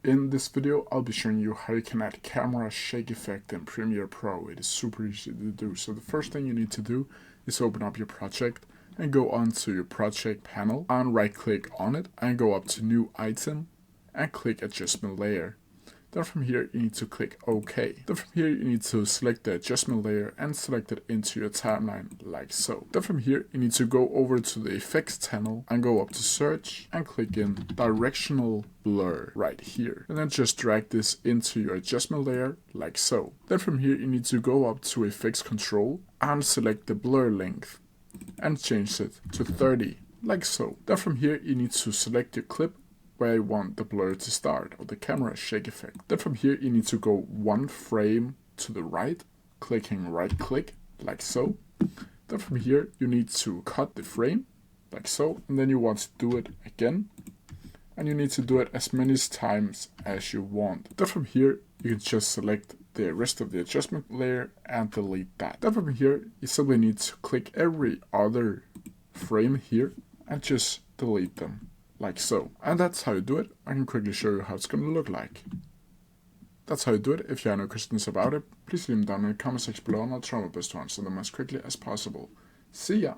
In this video, I'll be showing you how you can add camera shake effect in Premiere Pro. It is super easy to do. So the first thing you need to do is open up your project and go onto your project panel and right click on it and go up to new item and click adjustment layer. Then from here you need to click OK. Then from here you need to select the adjustment layer and select it into your timeline like so. Then from here you need to go over to the effects panel and go up to search and click in directional blur right here. And then just drag this into your adjustment layer like so. Then from here you need to go up to effects control and select the blur length and change it to 30 like so. Then from here you need to select your clip where you want the blur to start, or the camera shake effect. Then from here you need to go one frame to the right, clicking right click, like so. Then from here you need to cut the frame, like so, and then you want to do it again. And you need to do it as many times as you want. Then from here you can just select the rest of the adjustment layer and delete that. Then from here you simply need to click every other frame here and just delete them. Like so. And that's how you do it. I can quickly show you how it's going to look like. That's how you do it. If you have no questions about it, please leave them down in the comment section below and I'll try my best to answer them as quickly as possible. See ya!